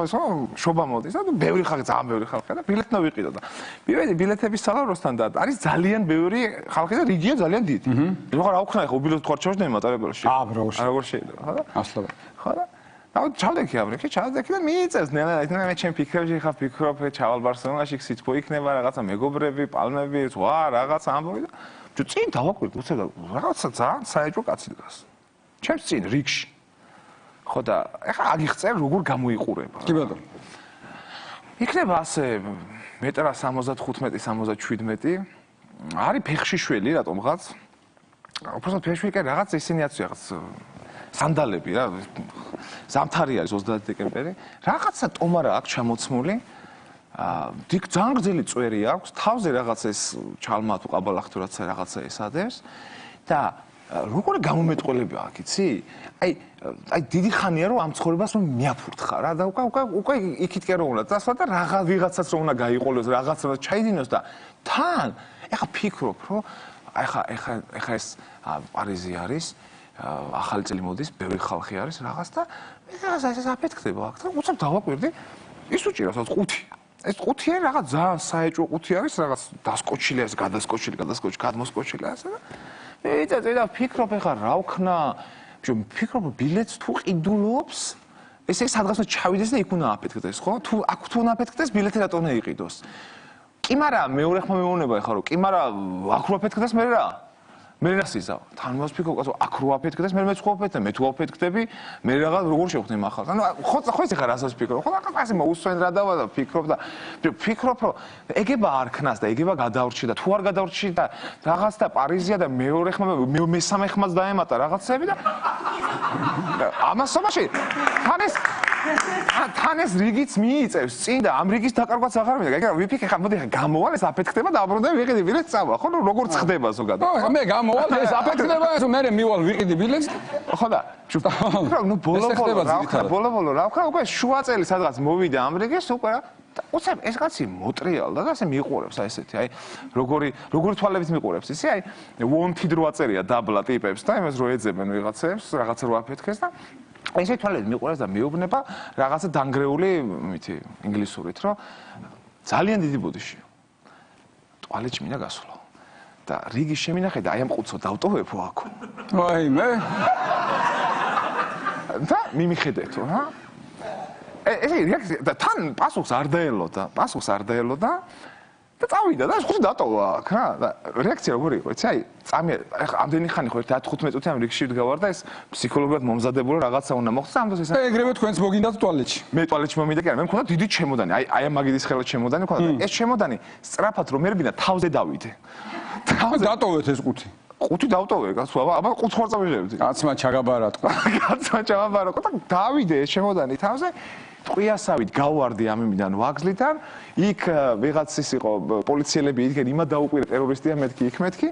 შობა მოდის და ბევრი ხალხი, ძალიან ბევრი ხალხია და ბილეთი ვიყიდო და მივედი ბილეთების სალაროსთან და არის ძალიან ბევრი ხალხი და რიგია ძალიან დიდი. ეხლა რა ვქნა ეხლა უბილეთ თქვა ჩავშნე მატარებელში. როგორ შეიძლება, ხო და? ასლობა. ხო და ჩავდექი ამრიქი, ჩავდექი და მიიწევს ნელა, მე ჩემ ფიქრებში ხა ფიქრობ, ჩავალ ბარსელონაში, სიტყვა იქნება რაღაცა მეგობრები, პალმები, ზღვა, რაღაცა ამბობი და წინ დავაკვირდი უცებ და რაღაცა ძალიან საეჭვო კაცი დგას. ჩემს წინ რიგში. ხო და ეხლა აგიხწერ როგორ გამოიყურება. კი ბატონო. იქნება ასე მეტრა 75-77. არის ფეხში შველი რატომღაც. უბრალოდ ფეხში კი რაღაც ისინი აცი რაღაც სანდალები რა. ზამთარი არის 30 დეკემბერი. რაღაცა ტომარა აქვს ჩამოცმული. დიდ ძალიან გრძელი წვერი აქვს, თავზე რაღაც ეს ჩალმა თუ ყაბალახთო რაღაცა ესადებს და როგორი გამომეტყველება აქვს, იცი? აი დიდი ხანია რომ ამ ცხოვრებას რომ მიაფურთხარ რა და უკვე იქითკენ რომ უნდა წასვლა და რაღა ვიღაცაც რომ უნდა გაიყოლოს, რაღაც რომ ჩაიდინოს და თან ეხა ფიქრობ რომ ეხა ეს პარიზი არის, ახალი წელი მოდის, ბევრი ხალხი არის რაღაც და ეს აფეთქდება აქ და უცებ დავაკვირდი ის უჭირავს 5 ეს ყუთი არის რაღაც ძალიან საეჭვო ყუთი არის რაღაც დასკოჩილი არის გადასკოჩილი გადმოსკოჩილი ასე და მე და ფიქრობ ეხლა რა ვქნა ფიქრობ ბილეთს თუ ყიდულობს ესე სადღაც ჩავიდეს და იქ უნდა აფეთქდეს ხო თუ აქ თუ უნდა აფეთქდეს ბილეთი რატო უნდა იყიდოს კი მაგრამ მეორე ხმა მეუბნება ეხლა რომ კი მაგრამ აქ რო აფეთქდეს მე რა მე რა სიზავ თან მოსფიქრობ კაცო აქ რო აფეთქდეს მე მეცხოვებ და მე თუ აფეთქდები მე რაღაც როგორ შევხვდე ახალ ანუ ხო ეს ეხლა რასაც ფიქრობ ხო რაღაც ასე მოუსვენ რა დავა და ფიქრობ და ფიქრობ რომ ეგება არ ქნას და ეგება გადავრჩი და თუ არ გადავრჩი და რაღაც და პარიზია და მეორე ხმა მესამე ხმაც დაემატა რაღაცები და ამასობაში თან ეს რიგიც მიიწევს წინ და ამ რიგის დაკარგვაც აღარ მინდა ეგ რა ვიფიქრე ხა მოდი ხა ეს აფეთქდება და აბრუნდები ვიყიდი ბილეთს წავა ხო როგორ წხდება ზოგადად ხო მე გამოვალ ეს აფეთქდება ეს მე მივალ ვიყიდი ბილეთს ხო და ნუ ბოლო რა ვქნა უკვე შუა წელი სადღაც მოვიდა ამ რიგის უკვე უცებ ეს კაცი მოტრიალდა და ასე მიყურებს აი ესეთი აი როგორი თვალებით მიყურებს ისი აი wanted რო აწერია დაბლა ტიპებს და იმას რო ეძებენ ვიღაცებს რაღაცა რო აფეთქეს და ესე თვალებით მიყურებს და მეუბნება რაღაცა დანგრეული მითი ინგლისურით რომ ძალიან დიდი ბუდიშია ტუალეტში მინდა გასვლა და რიგი შემინახე და აი ამ ყუთსო დავტოვებო აქო ვაიმე და მიმიხედეთო რა ეს რეაქცია და თან პასუხს არ დაელოდა და წავიდა და ხუთი დატოვა აქ რა და რეაქცია როგორი იყო იცი აი წამი ახლა ამდენი ხანი ხო 10-15 წუთი ამ რიგში ვდგავარ და ეს ფსიქოლოგიურად მომზადებულა რაღაცა უნდა მოხდეს ამ დროს ეს ეგრევე თქვენს მოგინდათ ტუალეტში მე ტუალეტში მომიდა კი არა მე მქონდა დიდი ჩემოდანი აი ამ მაგიდის ხელა ჩემოდანი მქონდა ეს ჩემოდანი სწრაფად რომ მერბინა თავზე დავიდე დატოვეთ ეს ყუთი ყუთი დავტოვე კაცო აბა ყუთს ხარ წავიღებდი კაცმა ჩაგაბარატყო და დავიდე ეს ჩემოდანი თავზე ტყვიასავით გავვარდი ამ იმიდან ვაგზლიდან იქ ვიღაცის იყო პოლიციელები იდგენ იმა დაუკვირე ტერორისტია მეთქი იქ მეთქი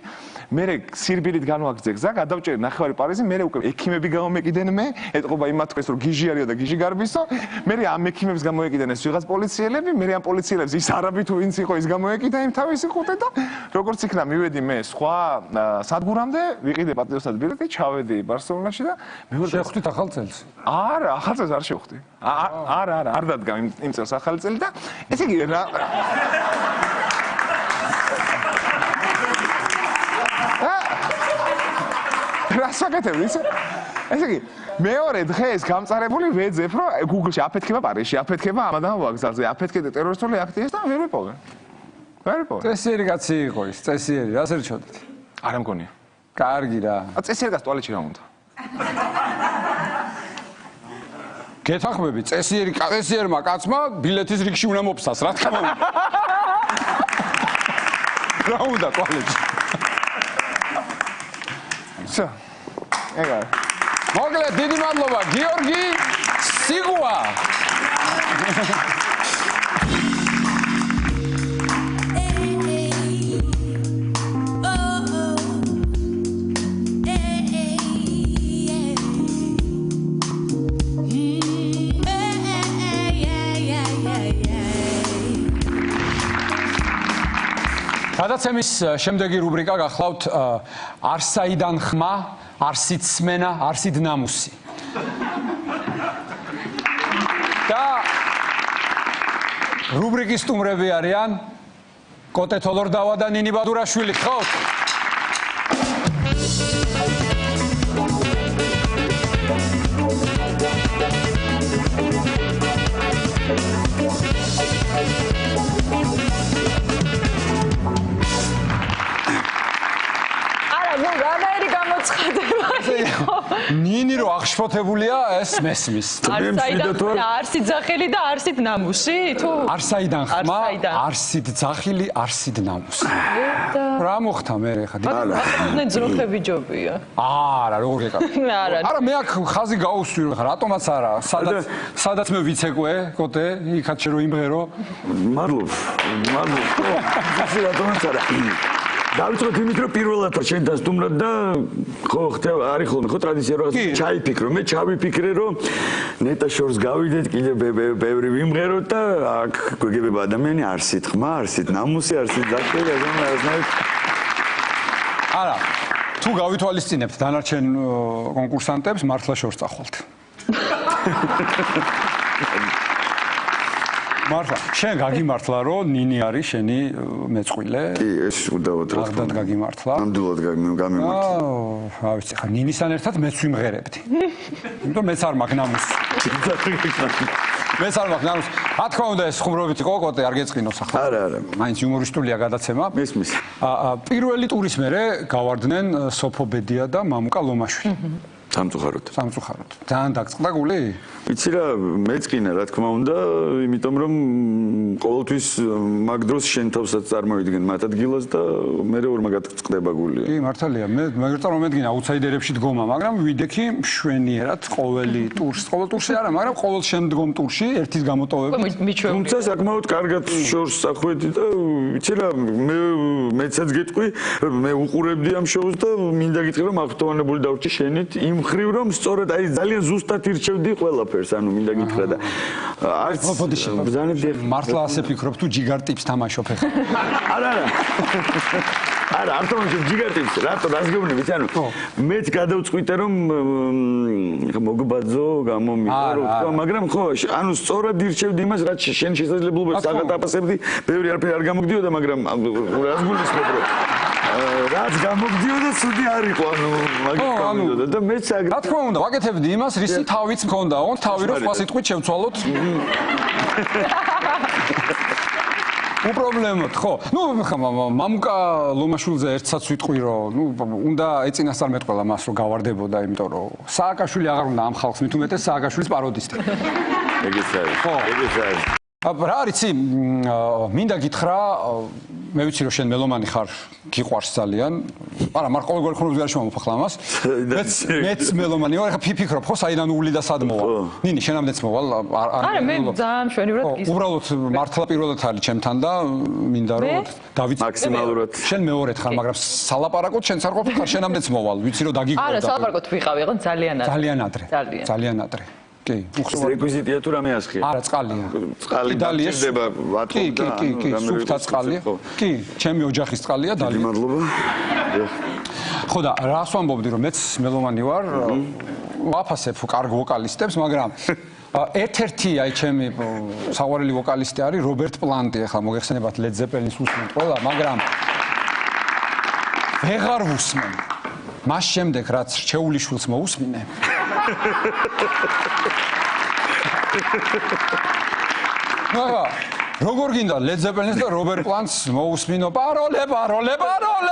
მე სირბილით განვაგრძე გზა გადავჭერე ნახევარი პარიზი მე უკვე ექიმები გამომეკიდენ მე ეტყობა იმათ თქვენს რომ გიჟი არისო და გიჟი გარბისო მე ამ ექიმებს გამოეკიდენ ეს ვიღაც პოლიციელები მე ამ პოლიციელებს ის არაბი თუ ვინც იყო ის გამოეკიდა იმ თავისი ხუთე და როგორც იქნა მივედი მე სხვა სადგურამდე ვიყიდე პატრიოტად ბილეთი ჩავედი ბარსელონაში და მეორე შეხვდით ახალ წელს არა ახალ წელს არ შევხვდი არ დადგა იმ წელს ახალი წელი და ესე იგი რა რას ვაკეთებ ისე ესე იგი მეორე დღეს გამწარებული ვეძებ რომ Google-ში აფეთქება პარიზში აფეთქება ამადამ ვაგზალზე აფეთქება ტერორისტული აქტივისტი და ვერ ვიპოვე წესიერი კაცი იყო ის წესიერი რას ერჩოდით არა მგონია კარგი რა წესიერი კაცი ტუალეტში რა უნდა გეთახმები წესიერმა კაცმა ბილეთის რიგში უნდა მოფსას რა თქმა უნდა რა უნდა ტუალეტში всё ეგა მოკლედ დიდი მადლობა გიორგი სიგუა გადაცემის შემდეგი რუბრიკა გახლავთ არსაიდან ხმა, არსით სმენა, არსით ნამუსი. და რუბრიკის სტუმრები არიან კოტე თოლორდავა და ნინი ბადურაშვილი, ხოთ? ნინი რო აღშფოთებულია ეს მესმის. არსით ძახილი და არსით ნამუსი თუ? არსაიდან ხმა, არსით ძახილი, არსით ნამუსი. რა მოხდა მე ხა? არა, ძროხები ჯობია. არა, როგორ გეკავ? არა, მე აქ ხაზი გაუსვი ხა, რატომაც არა. სადაც მე ვიცეკვე, კოტე, იქაც შე რო იმღერო. მადლობ. ასე რატომაც არა. დავიწყოთ იმით რომ პირველად შენ დასტუმრად და ხო ხდება არის ხოლმე ხო ტრადიცია რომ ჩაიფიქრო მე ჩავიფიქრე რომ ნეტა შორს გავიდეთ კიდე ბევრი ვიმღეროთ და აქ გვეგებება ადამიანი არსით ხმა არსით ნამუსი არსით ძახილი არა თუ გავითვალისწინებთ დანარჩენ კონკურსანტებს მართლა შორს წახვალთ მართლა შენ გაგიმართლა რომ ნინი არის შენი მეწყვილე კი ეს უდავოდ რა თქმა უნდა გაგიმართლა ნამდვილად გამიმართლა რა ვიცი ხა ნინისთან ერთად მეც ვიმღერებდი იმიტომ მეც არ მაქვს ნამუსი მეც არ მაქვს ნამუსი რა თქმა უნდა ეს ხუმრობით იყო კოტე არ გეწყინოს ახლა არა მაინც იუმორისტულია გადაცემა მის პირველი ტურის მერე გავარდნენ სოფო ბედია და მამუკა ლომაშვილი სამწუხაროდ ძალიან დაგწყდა გული ვიცი რა მეწყინა რა თქმა უნდა იმიტომ რომ ყოველთვის მაგ დროს შენ თავსაც წარმოვიდგენ მათ ადგილას და მე ორ მაგათ წყდება გული კი მართალია მე წარმოვიდგინე აუთსაიდერებში დგომა მაგრამ ვიდექი მშვენიერად ყოველ ტურში არა მაგრამ ყოველ შემდგომ ტურში ერთის გამოტოვებით თუმცა საკმაოდ კარგად შორს წახვედი და ვიცი რა მეცაც გეტყვი მე უყურებდი ამ შოუს და მინდა გითხრა რომ აღფრთოვანებული დავრჩი შენით იმ მხრივ რომ სწორედ აი ძალიან ზუსტად ირჩევდი ყველაფერს, ანუ მინდა გითხრა და არც ბრძანებდი მართლა ასე ფიქრობ თუ ჯიგარ ტიპს თამაშობ ახლა. არა. არა, არ თამაშობ ჯიგარ ტიპს, რატო დასგეუბნებით, ანუ მეც გადავწყვიტე რომ მოგბაძო, გამომიყარო, მაგრამ ხო, ანუ სწორად ირჩევდი იმას, რაც შენ შესაძლებლობებს აღატაფასებდი, ბევრი არაფერი არ გამოგდიოდა, მაგრამ რას გულისხმობ რომ რაც გამოგდიოდა, ცუდი არ იყო, ანუ მაგით გამოდოდა და მეც რა თქმა უნდა, ვაკეთებდი იმას, რისი თავიც მქონდაო, თავი რომ სხვა სიტყვით შევცვალოთ. უპრობლემოდ, ხო. ნუ მამუკა ლომაშვილზე ერთსაც ვიტყვი, რომ უნდა ეწინასწარმეტყველა მას, რომ გავარდებოდა, იმიტომ რომ სააკაშვილი აღარ უნდა ამ ხალხს, მით უმეტეს სააკაშვილის პაროდისტი. ეგეც არის. ხო, ეგეც არის. რა არიცი, მინდა გითხრა, მე ვიცი რომ შენ მელომანი ხარ, გიყვარს ძალიან. არა, მაგრამ ყოველგვარი ხმობის გარეშე მომფახლა მას. მეც მელომანი ვარ, ხა ფიქრობ ხო, საიდან უვლი და სად მოვა. ნინი, შენამდეც მოვალ. არა, მე ძალიან მშვენივრად გისურვებ. უბრალოდ მართლა პირველად არის ჩემთან და მინდა რომ დავით მაქსიმალურად. შენ მეორედ ხარ, მაგრამ სალაპარაკოდ შენც არ ყოფილ ხარ, შენამდეც მოვალ. ვიცი რომ დაგიგვერდა. არა, სალაპარაკოდ ვიყავი, ხო, ძალიან ადრე. ძალიან ადრე. კი, რეკვიზიტია თუ რამე ასხია? არა, წყალია. წყალი დაჭირდება ვატყობ და კი, სუფთა წყალია. კი, ჩემი ოჯახის წყალია დალია. მადლობა. ხო და რას ვამბობდი რომ მეც მელომანი ვარ, ვაფასებ კარგ ვოკალისტებს, მაგრამ ერთ-ერთი აი ჩემი საყვარელი ვოკალისტი არის რობერტ პლანტი, ახლა მოგეხსენებათ ლედ ზეპელინის უსმენთ ყველა, მაგრამ ვეღარ ვუსმენ. მას შემდეგ რაც რჩეულიშვილს მოусმინე. როგორ გინდა ლედ ზეპელინის და რობერტ პლანტს მოусმინო პაროლე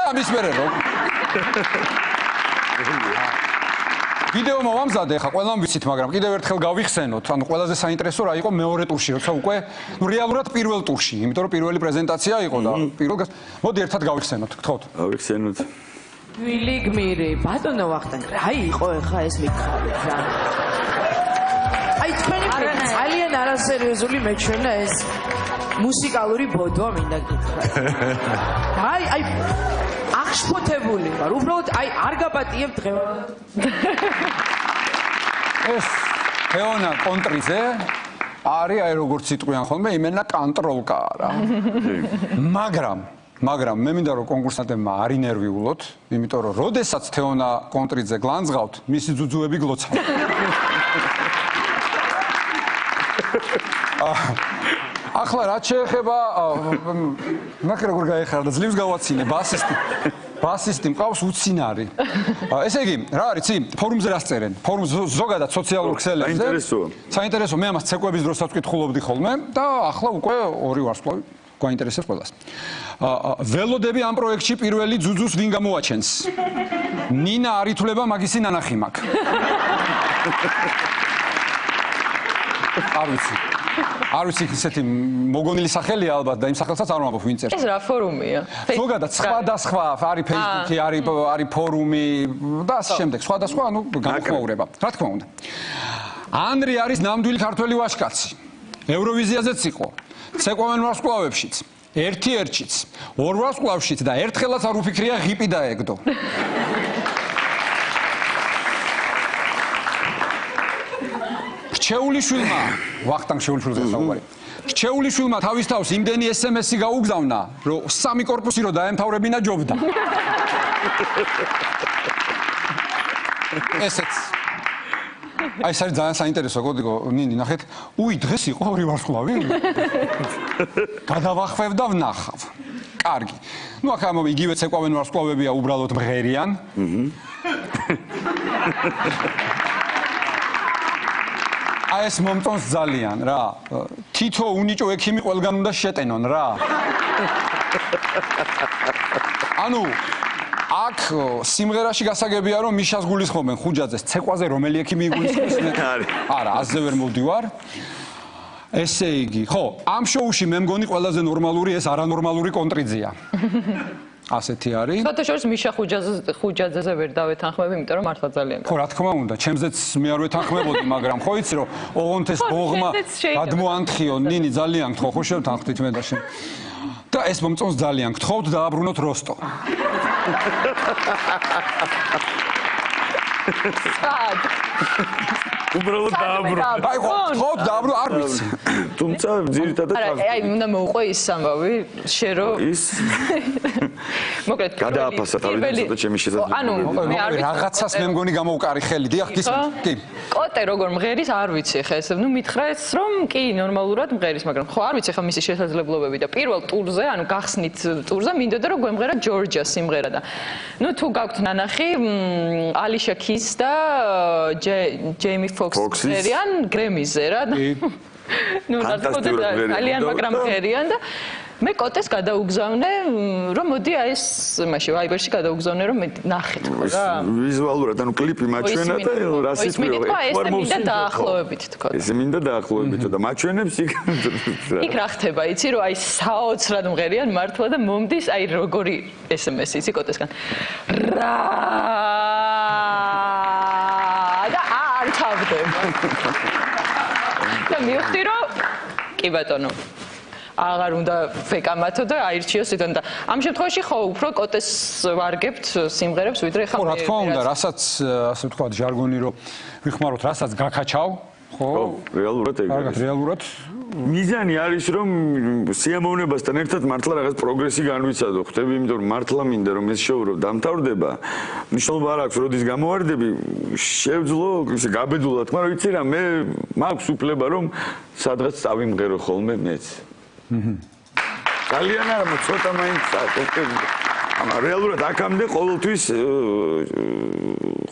ამის მერე რო ვიდეო მოვამზადე ხა ყველამ ვიცით მაგრამ კიდევ ერთხელ გავიხსენოთ ანუ ყველაზე საინტერესო რა იყო მეორე ტურში როცა უკვე რეალურად პირველ ტურში იმიტომ რომ პირველი პრეზენტაცია იყო და მოდი ერთად გავიხსენოთ გთხოვთ გავიხსენოთ ვილი გმირი ბატონო ვახტანგ რა იყო ეხა ეს მითხარი რა აი თქვენი ძალიან არასერიოზული მეჩვენა ეს მუსიკალური ბოდვა მინდა გითხრათ აი აღშფოთებული ვარ უბრალოდ აი არ გაპატიებ დღევანდელ ეს ეონა კონტრიზე არის აი როგორც იტყვიან ხოლმე იმენა კონტროლკა რა მაგრამ მე მინდა რომ კონკურსანტებმა არ ინერვიულოთ იმიტომ რომ როდესაც თეონა კონტრიძე გლანძღავთ მისი ძუძუები გლოცავთ ახლა რაც შეეხება მაგ როგორ გაეხარდა ძლივს გავაცინე ბასისტი მყავს უცინარი ესე იგი რა არიცი ფორუმზე რას წერენ ფორუმ ზოგადად სოციალურ ქსელებზე საინტერესო მე ამას ცეკვების დროსაც ვკითხულობდი ხოლმე და ახლა უკვე ორი ვარსკვლავი გვაინტერესებს ყველას ველოდები ამ პროექტში პირველი ძუძუს ვინ გამოაჩენს ნინა არ ითვლება მაგისი ნანახი მაქვს არ ვიცი ისეთი მოგონილი სახელია ალბათ და იმ სახელსაც არ ვამბობ ვინ წერს ეს რა ფორუმია ზოგადად სხვადასხვა არის ფეისბუქი არის ფორუმი და ასე შემდეგ სხვადასხვა ანუ გამოხმაურება რა თქმა უნდა ანრი არის ნამდვილი ქართველი ვაჟკაცი ევროვიზიაზეც იყო ცეკვავენ ვარსკვლავებშიც ერთ-ერთშიც ორ ვარსკვლავშიც და ერთხელაც არ უფიქრია ღიპი დაეგდო რჩეულიშვილმა ვახტანგ შეულიშვილზე საუბარი რჩეულიშვილმა თავის თავს იმდენი SMS-ი გაუგზავნა რომ სამი კორპუსი რო დაემთავრებინა ჯობდა ესეც აი ეს არის ძალიან საინტერესო კოდიკო ნინი ნახეთ უი დღეს იყო ორი ვარსკვლავი გადავახვევ და ვნახავ კარგი ნუ აქ ამ იგივე ცეკვავენ ვარსკვლავებია უბრალოდ მღერიან აი ეს მომწონს ძალიან რა თითო უნიჭო ექიმი ყველგან უნდა შეტენონ რა ანუ აქ სიმღერაში გასაგებია რომ მიშას გულისხმობენ ხუჯაძეს ცეკვაზე რომელი ექიმი იგულისხმის არა ასე ვერ მოვდივარ ესე იგი ხო ამ შოუში მე მგონი ყველაზე ნორმალური ეს არანორმალური კონტრიძია ასეთი არის. სხვათა შორის მიშა ხუჯაძეზე ვერ დავეთანხმები, იმიტომ რომ მართლა ძალიან ხო, რა თქმა უნდა, ჩემზეც მე არ ვეთანხმებოდი, მაგრამ ხო იცი რომ ოღონდ ეს ბოღმა გადმოანთხიო, ნინი ძალიან გთხოვ, ხო შევთანხმდით მე და შენ. და ეს მომწონს ძალიან გთხოვთ დააბრუნოთ როსტო. სად? უბრალოდ დააბრუნე. აი ხო დააბრუნე არ ვიცი. თუმცა ძირითადად აი უნდა მოუყვე ის ამბავი, შენ რო ის მოკლედ გადააფასა თავიდან ცოტა ჩემი შესაძლებლობა. ანუ მე არ ვიცი რაღაცას მე მგონი გამოვკარი ხელი. დიახ, გისმენთ. კი. კოტე როგორ მღერის არ ვიცი ხა ეს. ნუ მითხრეს რომ კი ნორმალურად მღერის, მაგრამ ხო არ ვიცი ხა მისი შესაძლებლობები და პირველ ტურზე, ანუ გახსნით ტურზე მინდოდა რომ გვემღერა ჯორჯია სიმღერა და ნუ თუ გაქვთ ნანახი ალიშა კის და ჯეიმი ფოქს მღერიან გრემიზე რა. ნუ ძალიან მაგრამ მღერიან და მე კოტეს გადაუგზავნე რომ მოდი აი ეს მაშინ ვაიბერში გადაუგზავნე რომ მე ნახეთ ხო რა. ვიზუალურად ანუ კლიპი მაჩვენა და რასიც მიიღო. ეს მინდა დაახლოებით თქო. ეს მინდა დაახლოებით და მაჩვენებს იქ იქ რა ხდება იცი რომ აი საოცრად მღერიან მართლა და მომდის აი როგორი SMS იცი კოტესგან რა და არ თავდება და მივხვდი რომ კი ბატონო აღარ უნდა ვეკამათო და აირჩიოს იდან და ამ შემთხვევაში ხო უფრო კოტეს ვარგებთ სიმღერებს ვიდრე ხა რა თქმა უნდა რასაც ასე ვთქვათ ჟარგონი რომ ვიხმაროთ რასაც გაქაჩავ ხო რეალურად ეგ არის რეალურად მიზანი არის რომ სიამოვნებასთან ერთად მართლა რაღაც პროგრესი განვიცადო ხვდები იმიტომ რომ მართლა მინდა რომ ეს შოუ რო დამთავრდება მნიშვნელობა არ აქვს როდის გამოვარდები შევძლო ისე გაბედულად მაგრამ ვიცი რა მე მაქვს უფლება რომ სადღაც წავიმღერო ხოლმე მეც ძალიან არა ცოტა მაინც რეალურად აქამდე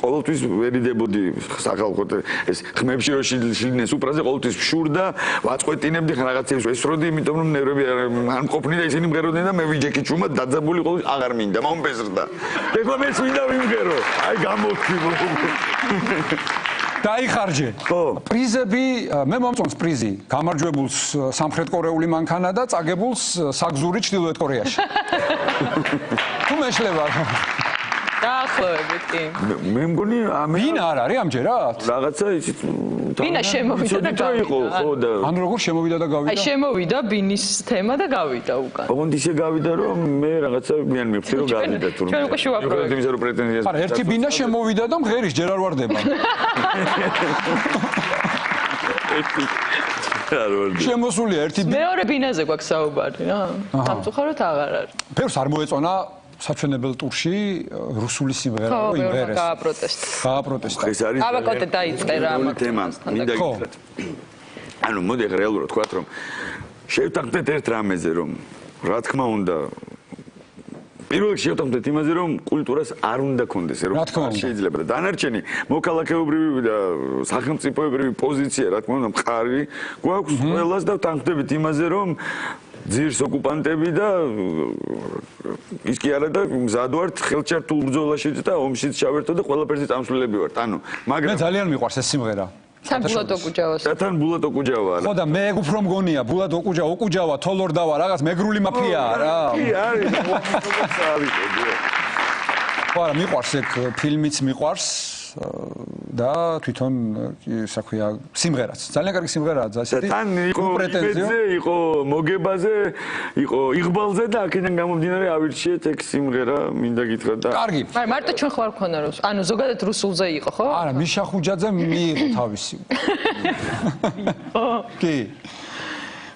ყოველთვის ვერიდებოდი სახალხოდ ეს ხმებში რო შილინეს უბრალოდ ყოველთვის ვშურდა ვაწყვეტინებდი რაღაცებს ვესროდი იმიტომ რომ ნერვები არ მყოფნი და ისინი მღეროდნენ და მე ვიჯექი ჩუმად დაძაბული ყოველთვის აღარ მინდა მომბეზრდა ეხლა მეც მინდა ვიმღერო აი გამოვხდი დაიხარჯე. ხო. პრიზები, მე მომწონს პრიზი, გამარჯვებულს სამხრეთ კორეული მანქანა და წაგებულს საგზური ჩრდილოეთ კორეაში. თუ მეშლება. დაახლოებით კი. მე მგონი ვინ არ არის ამჯერად? რაღაცა ისიც ბინა შემოვიდა და გავიდა. ხო და ან როგორ შემოვიდა და გავიდა? აი შემოვიდა ბინის თემა და გავიდა უკან. ოღონდ ისე გავიდა რომ მე რაღაცა მიან მივხვდი რომ გავიდა თურმე. ჩვენ უკვე შუა პროექტი. იმის რომ პრეტენზიას. არა, ერთი ბინა შემოვიდა და მღერის ჯერ არ ვარდება. შემოსულია ერთი ბინა. მეორე ბინაზე გვაქვს საუბარი რა. სამწუხაროდ აღარ არის. ფერს არ მოეწონა საჩვენებელ ტურში რუსული სიმღერა რომ იმღერეს. გააპროტესტა. ეს არის ავაკოტე დაიწყე რა ამათ თემა. მინდა გითხრათ. ანუ მოდი რეალურად თქვათ რომ შევთანხმდეთ ერთ რამეზე რომ რა თქმა უნდა პირველ რიგში შევთანხმდეთ იმაზე რომ კულტურას არ უნდა კონდეს რომ შეიძლება და დანარჩენი მოქალაქეობრივი და სახელმწიფოებრივი პოზიცია რა თქმა უნდა მყარი გვაქვს ყველას და ვთანხმდებით იმაზე რომ ძირს ოკუპანტები და ის კი არა და მზად ვართ ხელჩართულ ბრძოლაშიც და ომშიც ჩავერთო და ყველაფერზე წამსვლელები ვართ. ანუ მაგრამ მე ძალიან მიყვარს ეს სიმღერა. თან ბულად ოკუჯავას. თან ბულად ოკუჯავა რა. ხო და მე უფრო მგონია ბულად ოკუჯავა თოლორდავა რაღაც მეგრული მაფიაა რა. კი არის. ხო არა მიყვარს ეგ ფილმიც მიყვარს და თვითონ საქვია სიმღერაც ძალიან კარგი სიმღერაა ასეთი თან იყო პრეტენზია იყო მოგებაზე იყო იღბალზე და აქედან გამომდინარე ავირჩიეთ ეგ სიმღერა მინდა გითხრათ და კარგი აი მარტო ჩვენ ხარ მქონა რომ ანუ ზოგადად რუსულზე იყო ხო არა მიშა ხუჯაძე მიიღო თავისი კი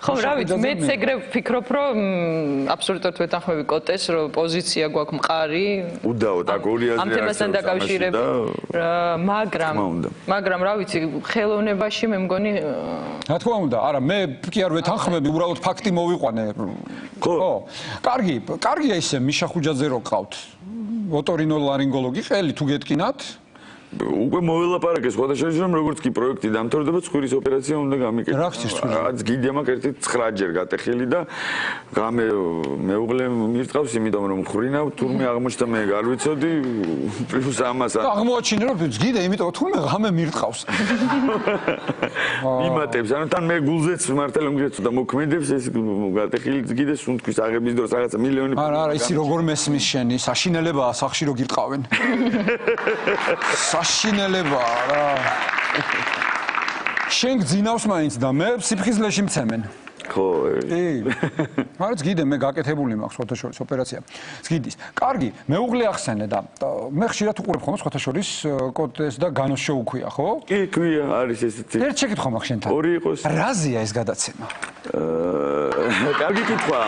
ხო რა ვიცი მეც ეგრე ვფიქრობ რომ აბსოლუტურად ვეთანხმები კოტეს რომ პოზიცია გვაქვს მყარი უდაოდ აგოლიაზე ამ თემასთან დაკავშირებით მაგრამ რა ვიცი ხელოვნებაში მე მგონი რა თქმა უნდა არა მე კი არ ვეთანხმები უბრალოდ ფაქტი მოვიყვანე ხო კარგია ისე მიშა ხუჯაძე რო ყავთ ოტორინოლარინგოლოგი ყელი თუ გეტკინათ უკვე მოველაპარაკე სხვადასხვა რომ როგორც კი პროექტი დამთავრდება ცხვირის ოპერაცია უნდა გამიკეთოს. რაც გიდია მაქვს ერთი 9ჯერ გატეხილი და გამე მეუღლე მირტყავს იმიტომ რომ ხრინავ თურმე აღმოჩნდა მე არ ვიცოდი პლუს ამას აღმოაჩინე რომ გიდე იმიტომ თურმე ღამე მირტყავს. იმატებს ანუ თან მე გულზეც მართლა მგეცო და მოქმედებს ეს გატეხილი გიდე სუნთქვის აღების დროს რაღაცა მილიონი არა ისი როგორ მესმის შენი საშინელებაა სახში რო გირტყავენ. საშინელებაა რა. შენ გძინავს მაინც და მე სიფხიზლეში მცემენ. ხო. მაგრამ გიდე მე გაკეთებული მაქვს ფოტოშორის ოპერაცია. გიდის. კარგი, მეუღლე ახსენე და მე ხშირად უყურებ ხოლმე ფოტოშორის კოტეს და განოს შოუ ქვია, ხო? კი, ქვია, არის ესეთი. ერთ შეკითხვა მაქვს შენთან. ორი იყოს. რაზეა ეს გადაცემა? კარგი კითხვა.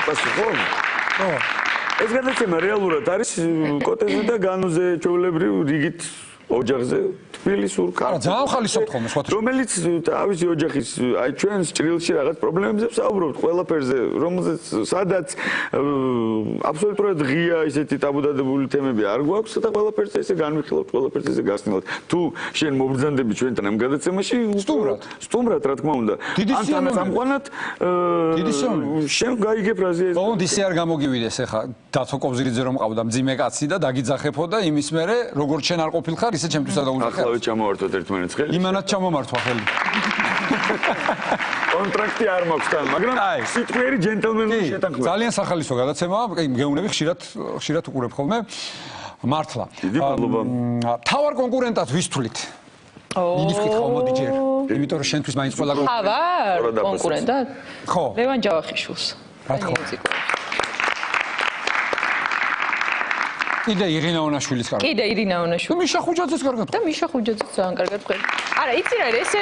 პასუხო? ხო. ეს გადაცემა რეალურად არის კოტეზე და განოზე ჩვეულებრივ რიგით ოჯახზე თბილისურ კაცს. ძალიან ხალისობთ ხოლმე სხვა. რომელიც თავისი ოჯახის აი ჩვენს ჭრილში რაღაც პრობლემებზე ვსაუბრობთ ყველაფერზე, რომელზეც სადაც აბსოლუტურად ღია ისეთი ტაბუდადებული თემები არ გვაქვს და ყველაფერზე ესე განვიხილავთ, ყველაფერზე ესე გასნილოთ. თუ შენ მობრძანდები ჩვენთან ამ გადაცემაში, სტუმრად რა თქმა უნდა. ან თანასამყვანად შენ გაიგებ რაზე ეს. ოღონდ ისე არ გამოგივიდეს ახლა დაცო კობზირიძე რომ ყავდა მძიმე კაცი და დაგიძახებო და იმის მერე როგორც შენ არ ყოფილხარ ისე ჩემთვის არ დაუძახე. ახლა ჩამოვართოთ ერთმანეთს ხელი. იმანად ჩამომართვა ხელი. კონტრაქტი არ მაქვს თან, მაგრამ სიტყვიერი ჯენტლმენური შეთანხმება. ძალიან სახალისო გადაცემაა, მგეუნები ხშირად უყურებ ხოლმე. მართლა. დიდი მადლობა. თავარ კონკურენტად ვის თვლით? მინდის კითხვა მოდი ჯერ. იმიტომ რომ შენთვის მაინც ყველა თავარ კონკურენტად? ხო. ლევან ჯავახიშვილს. რა თქმა უნდა. კიდე ირინა ონაშვილის კარგად. კიდე ირინა ონაშვილი. და მიშა ხუჯაძეს კარგად. და მიშა ხუჯაძეს ძალიან კარგად ყვი. არა, იცი რა, ესე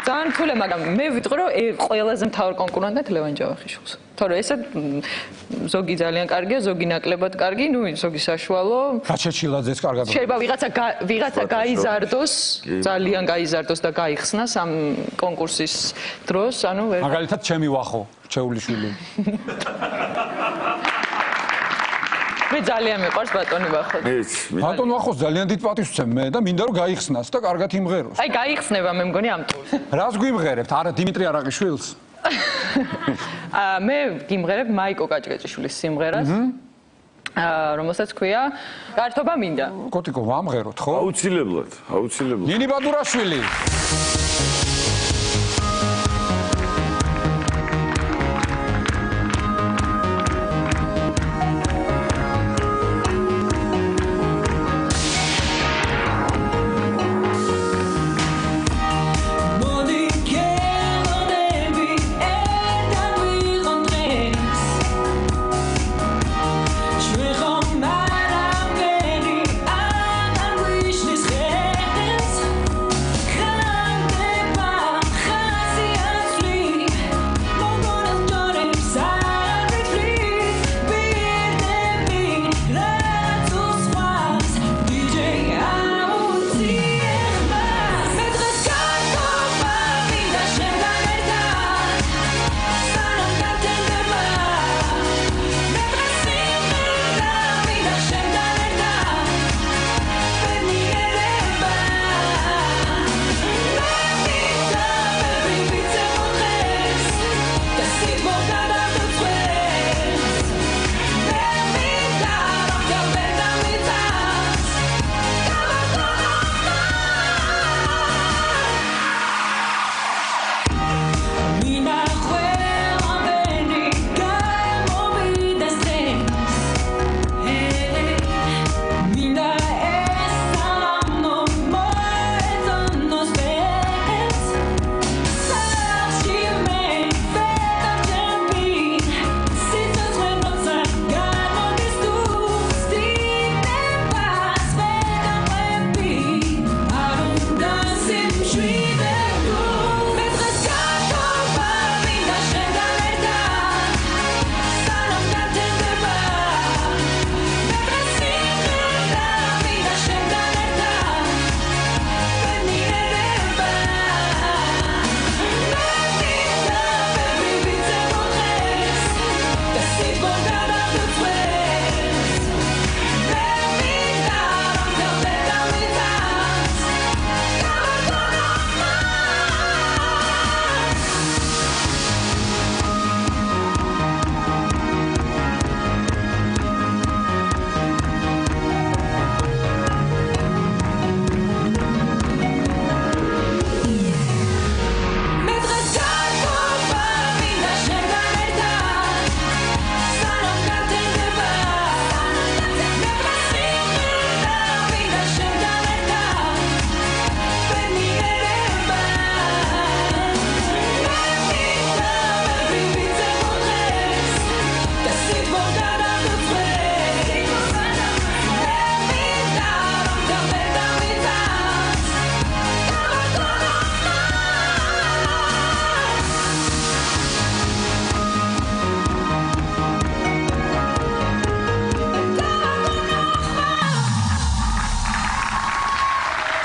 ძალიან რთულია, მაგრამ მე ვიტყვი რომ ყველაზე მთავარ კონკურენტად ლევან ჯავახიშვილს. თორე ესე ზოგი ძალიან კარგია, ზოგი ნაკლებად კარგი, ნუ ზოგი საშუალო. გაჩეჩილაძეს კარგად. შეიძლება ვიღაცა გაიზარდოს, ძალიან გაიზარდოს და გაიხსნას ამ კონკურსის დროს, ანუ ვერ მაგალითად ჩემი ვახო, ჩეულიშვილი. მე ძალიან მიყვარს ბატონი ვახო. ბატონ ვახოს ძალიან დიდ პატივს ვცემ მე და მინდა რომ გაიხსნას და კარგად იმღეროს. აი გაიხსნება მე მგონი ამ ტურს. რას გვიმღერებთ? არა დიმიტრი არაყიშვილს? მე გიმღერებ მაიკო კაჭკეჭიშვილის სიმღერას. რომელსაც ქვია გართობა მინდა. კოტიკო ვამღეროთ ხო? აუცილებლად. ნინი ბადურაშვილი.